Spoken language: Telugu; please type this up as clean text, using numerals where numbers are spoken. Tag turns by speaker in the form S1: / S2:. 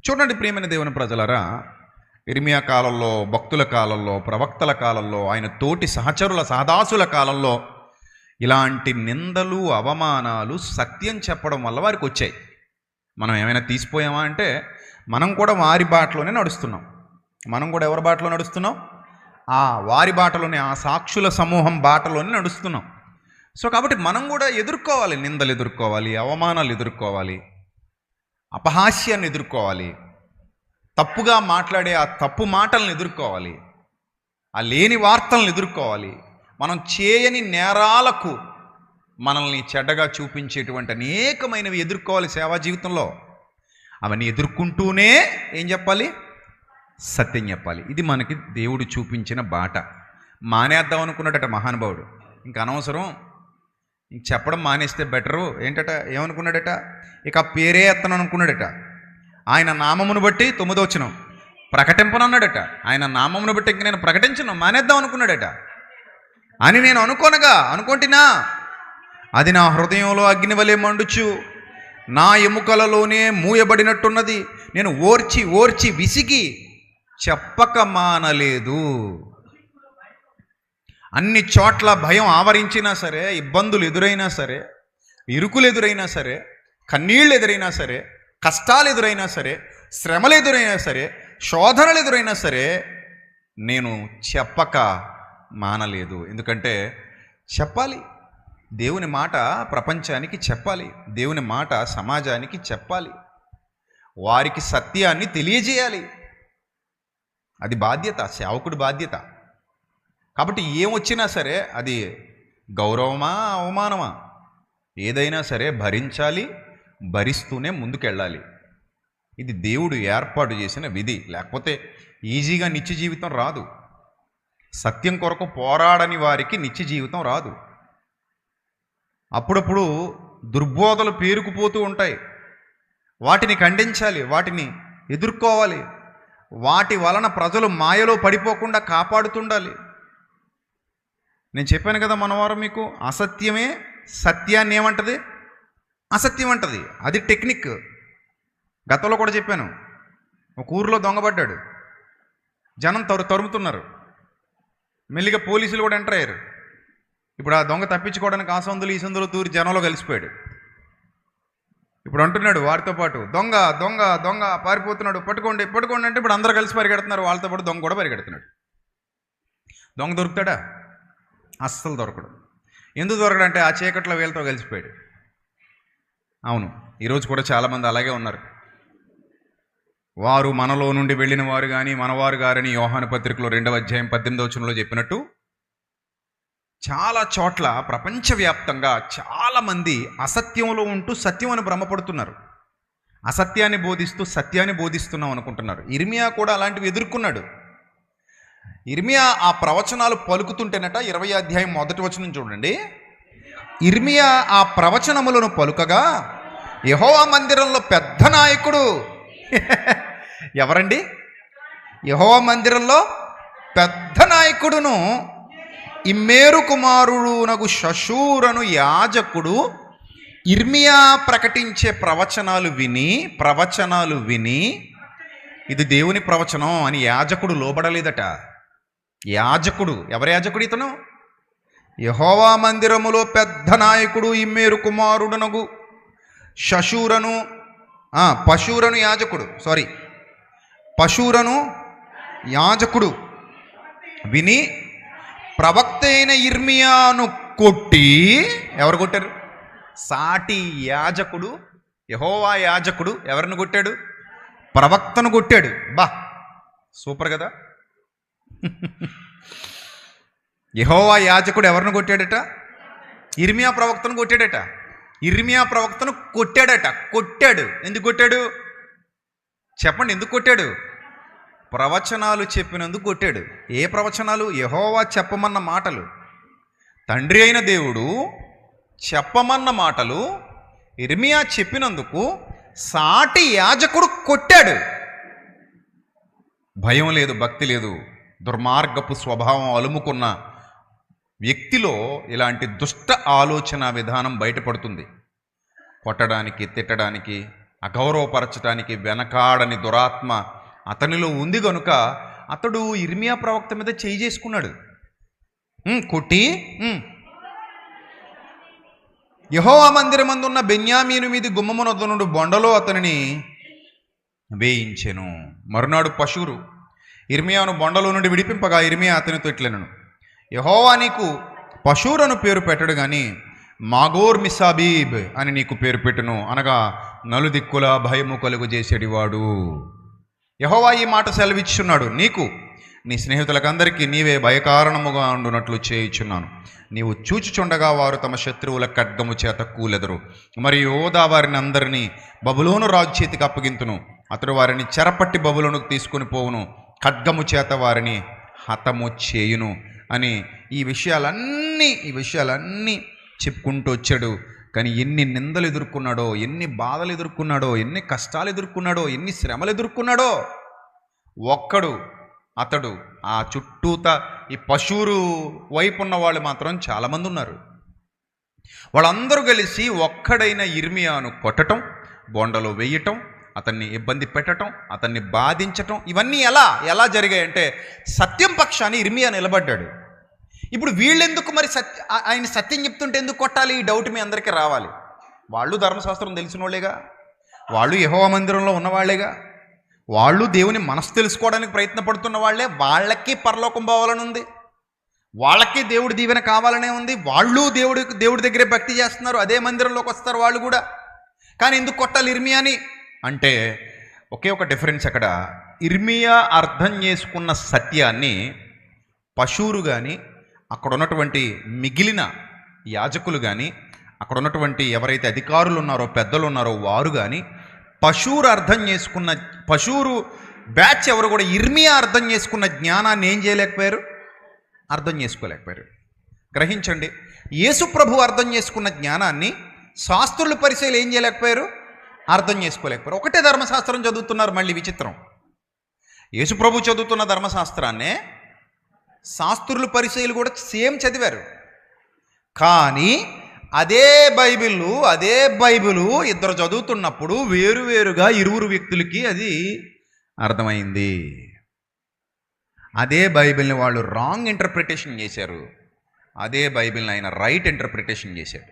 S1: చూడండి ప్రియమైన దేవుని ప్రజలరా, ఇర్మియా కాలంలో, భక్తుల కాలంలో, ప్రవక్తల కాలంలో, ఆయన తోటి సహచరుల సహదాసుల కాలంలో ఇలాంటి నిందలు, అవమానాలు సత్యం చెప్పడం వల్ల వారికి వచ్చాయి. మనం ఏమైనా తీసిపోయామా అంటే మనం కూడా వారి బాటలోనే నడుస్తున్నాం. మనం కూడా ఎవరి బాటలో నడుస్తున్నాం? వారి బాటలోనే, ఆ సాక్షుల సమూహం బాటలోనే నడుస్తున్నాం. సో కాబట్టి మనం కూడా ఎదుర్కోవాలి, నిందలు ఎదుర్కోవాలి, అవమానాలు ఎదుర్కోవాలి, అపహాస్యాన్ని ఎదుర్కోవాలి, తప్పుగా మాట్లాడే ఆ తప్పు మాటలను ఎదుర్కోవాలి, ఆ లేని వార్తలను ఎదుర్కోవాలి. మనం చేయని నేరాలకు మనల్ని చెడ్డగా చూపించేటువంటి అనేకమైనవి ఎదుర్కోవాలి సేవా జీవితంలో. అవన్నీ ఎదుర్కొంటూనే ఏం చెప్పాలి? సత్యం చెప్పాలి. ఇది మనకి దేవుడు చూపించిన బాట. మానేద్దాం అనుకున్నాడట మహానుభావుడు. ఇంక అనవసరం, ఇంక చెప్పడం మానేస్తే బెటరు. ఏంటట, ఏమనుకున్నాడట? ఇక పేరే ఎత్తను అనుకున్నాడట. ఆయన నామమును బట్టి 9వ వచనం ప్రకటింపనన్నాడట. ఆయన నామమును బట్టి ఇంక నేను ప్రకటించను, మానేద్దాం అనుకున్నాడట. అని నేను అనుకుంటున్నా అది నా హృదయంలో అగ్ని వలె మండుచు నా ఎముకలలోనే మూయబడినట్టున్నది. నేను ఓర్చి ఓర్చి విసిగి చెప్పక మానలేదు. అన్ని చోట్ల భయం ఆవరించినా సరే, ఇబ్బందులు ఎదురైనా సరే, ఇరుకులు ఎదురైనా సరే, కన్నీళ్ళు ఎదురైనా సరే, కష్టాలు ఎదురైనా సరే, శ్రమలు ఎదురైనా సరే, శోధనలు ఎదురైనా సరే, నేను చెప్పక మానలేదు. ఎందుకంటే చెప్పాలి, దేవుని మాట ప్రపంచానికి చెప్పాలి, దేవుని మాట సమాజానికి చెప్పాలి, వారికి సత్యాన్ని తెలియజేయాలి. అది బాధ్యత, సేవకుడి బాధ్యత. కాబట్టి ఏమొచ్చినా సరే, అది గౌరవమా అవమానమా ఏదైనా సరే భరించాలి, భరిస్తూనే ముందుకెళ్ళాలి. ఇది దేవుడు ఏర్పాటు చేసిన విధి. లేకపోతే ఈజీగా నిత్య జీవితం రాదు. సత్యం కొరకు పోరాడని వారికి నిత్య జీవితం రాదు. అప్పుడప్పుడు దుర్బోధలు పేరుకుపోతూ ఉంటాయి. వాటిని ఖండించాలి, వాటిని ఎదుర్కోవాలి, వాటి వలన ప్రజలు మాయలో పడిపోకుండా కాపాడుతుండాలి. నేను చెప్పాను కదా మనవారం మీకు, అసత్యమే సత్యాన్ని ఏమంటది? అసత్యం అంటది. అది టెక్నిక్. గతంలో కూడా చెప్పాను. ఒక ఊరిలో దొంగపడ్డాడు, జనం తరుముతున్నారు, మెల్లిగా పోలీసులు కూడా ఎంటర్ అయ్యారు. ఇప్పుడు ఆ దొంగ తప్పించుకోవడానికి ఆ సందులు ఈ సందులు తూరి జనంలో కలిసిపోయాడు. ఇప్పుడు అంటున్నాడు వారితో పాటు, దొంగ దొంగ దొంగ పారిపోతున్నాడు, పట్టుకోండి పట్టుకోండి అంటే ఇప్పుడు అందరూ కలిసి పరిగెడుతున్నారు. వాళ్ళతో పాటు దొంగ కూడా పరిగెడుతున్నాడు. దొంగ దొరుకుతాడా? అస్సలు దొరకడు. ఎందుకు దొరకడంటే ఆ చీకట్లో వీళ్ళతో కలిసిపోయాడు. అవును, ఈరోజు కూడా చాలామంది అలాగే ఉన్నారు. వారు మనలో నుండి వెళ్ళిన వారు కానీ మనవారు గారని యోహాను పత్రికలో 2వ అధ్యాయం 18వ వచనంలో చెప్పినట్టు, చాలా చోట్ల ప్రపంచవ్యాప్తంగా చాలామంది అసత్యంలో ఉంటూ సత్యం అని భ్రమపడుతున్నారు. అసత్యాన్ని బోధిస్తూ సత్యాన్ని బోధిస్తున్నాం అనుకుంటున్నారు. ఇర్మియా కూడా అలాంటివి ఎదుర్కొన్నాడు. ఇర్మియా ఆ ప్రవచనాలు పలుకుతుంటేనట 20వ అధ్యాయం 1వ వచనం చూడండి. ఇర్మియా ఆ ప్రవచనములను పలుకగా యెహోవా మందిరంలో పెద్ద నాయకుడు ఎవరండి? యెహోవా మందిరంలో పెద్ద నాయకుడును ఇమ్మేరు కుమారుడునగు షషూరను యాజకుడు ఇర్మియా ప్రకటించే ప్రవచనాలు విని ఇది దేవుని ప్రవచనం అని యాజకుడు లోబడలేదట. యాజకుడు, ఎవరి యాజకుడు ఇతను? యెహోవా మందిరములో పెద్ద నాయకుడు ఇమ్మేరు కుమారుడునగు పశూరను యాజకుడు విని ప్రవక్త అయిన ఇర్మియాను కొట్టి, ఎవరు కొట్టారు? సాటి యాజకుడు, యెహోవా యాజకుడు ఎవరిని కొట్టాడు? ప్రవక్తను కొట్టాడు. బా, సూపర్ కదా. యెహోవా యాజకుడు ఎవరిని కొట్టాడట? ఇర్మియా ప్రవక్తను కొట్టాడట. ఇర్మియా ప్రవక్తను కొట్టాడు. ఎందుకు కొట్టాడు చెప్పండి? ఎందుకు కొట్టాడు? ప్రవచనాలు చెప్పినందుకు కొట్టాడు. ఏ ప్రవచనాలు? యెహోవా చెప్పమన్న మాటలు, తండ్రి అయిన దేవుడు చెప్పమన్న మాటలు ఇర్మియా చెప్పినందుకు సాటి యాజకుడు కొట్టాడు. భయం లేదు, భక్తి లేదు, దుర్మార్గపు స్వభావం అలుముకున్న వ్యక్తిలో ఇలాంటి దుష్ట ఆలోచన విధానం బయటపడుతుంది. కొట్టడానికి, తిట్టడానికి, అగౌరవపరచడానికి వెనకాడని దురాత్మ అతనిలో ఉంది కనుక అతడు ఇర్మియా ప్రవక్త మీద చేయి చేసుకున్నాడు. కొట్టి యెహోవా మందిరమందున్న బెన్యామీను మీది గుమ్మమునొద్ద నుండి బొండలో అతనిని వేయించెను. మరునాడు పశువురు ఇర్మియాను బొండలో నుండి విడిపింపగా ఇర్మియా అతనితో ఇట్లనెను, యెహోవా నీకు పశువురను పేరు పెట్టడు గాని మాగోర్ మిస్సాబీబ్ అని నీకు పేరు పెట్టును, అనగా నలుదిక్కుల భయము కలుగు చేసేటివాడు. యెహోవా ఈ మాట సెలవిచ్చున్నాడు, నీకు నీ స్నేహితులకందరికీ నీవే భయకారణముగా ఉండునట్లు చేయుచున్నాను. నీవు చూచుచుండగా వారు తమ శత్రువుల ఖడ్గము చేత కూలెదరు. మరియు యోధా వారిని అందరినీ బబులోను రాజు చేతికి అప్పగింతును. అతడు వారిని చెరపట్టి బబులోనుకు తీసుకుని పోవును, ఖడ్గము చేత వారిని హతము చేయును అని ఈ విషయాలన్నీ చెప్పుకుంటూ వచ్చాడు. కానీ ఎన్ని నిందలు ఎదుర్కొన్నాడో, ఎన్ని బాధలు ఎదుర్కొన్నాడో, ఎన్ని కష్టాలు ఎదుర్కొన్నాడో, ఎన్ని శ్రమలు ఎదుర్కొన్నాడో. అతడు ఆ చుట్టూత ఈ పశువురు వైపు ఉన్న వాళ్ళు మాత్రం చాలామంది ఉన్నారు. వాళ్ళందరూ కలిసి ఒక్కడైన ఇర్మియాను కొట్టటం, బొండలో వేయటం, అతన్ని ఇబ్బంది పెట్టడం, అతన్ని బాధించటం, ఇవన్నీ ఎలా జరిగాయంటే సత్యం పక్షాన్ని ఇర్మియా నిలబడ్డాడు. ఇప్పుడు వీళ్ళెందుకు మరి ఆయన సత్యం చెప్తుంటే ఎందుకు కొట్టాలి? ఈ డౌట్ మీ అందరికీ రావాలి. వాళ్ళు ధర్మశాస్త్రం తెలిసిన వాళ్ళేగా, వాళ్ళు యెహోవా మందిరంలో ఉన్నవాళ్లేగా, వాళ్ళు దేవుని మనసు తెలుసుకోవడానికి ప్రయత్నపడుతున్న వాళ్ళే. వాళ్ళకి పరలోకం పోవాలని ఉంది, వాళ్ళకి దేవుడి దీవెన కావాలనే ఉంది. వాళ్ళు దేవుడి దగ్గరే భక్తి చేస్తున్నారు, అదే మందిరంలోకి వస్తారు వాళ్ళు కూడా. కానీ ఎందుకు కొట్టాలి ఇర్మియాని అంటే ఒకే ఒక డిఫరెన్స్ అక్కడ. ఇర్మియా అర్థం చేసుకున్న సత్యాన్ని పశువురు కానీ, అక్కడ ఉన్నటువంటి మిగిలిన యాజకులు కానీ, అక్కడ ఉన్నటువంటి ఎవరైతే అధికారులు ఉన్నారో, పెద్దలు ఉన్నారో వారు కానీ, పశువురు బ్యాచ్ ఎవరు కూడా ఇర్మియా అర్థం చేసుకున్న జ్ఞానాన్ని ఏం చేయలేకపోయారు? అర్థం చేసుకోలేకపోయారు. గ్రహించండి, యేసు ప్రభు అర్థం చేసుకున్న జ్ఞానాన్ని శాస్త్రులు పరిచయాలు ఏం చేయలేకపోయారు? అర్థం చేసుకోలేకపోయారు. ఒకటే ధర్మశాస్త్రం చదువుతున్నారు. మళ్ళీ విచిత్రం, యేసు ప్రభు చదువుతున్న ధర్మశాస్త్రాన్నే శాస్త్రులు పరిచయాలు కూడా సేమ్ చదివారు. కానీ అదే బైబిలు ఇద్దరు చదువుతున్నప్పుడు వేరువేరుగా ఇరువురు వ్యక్తులకి అది అర్థమైంది. అదే బైబిల్ని వాళ్ళు రాంగ్ ఇంటర్ప్రిటేషన్ చేశారు, అదే బైబిల్ని ఆయన రైట్ ఇంటర్ప్రిటేషన్ చేశాడు.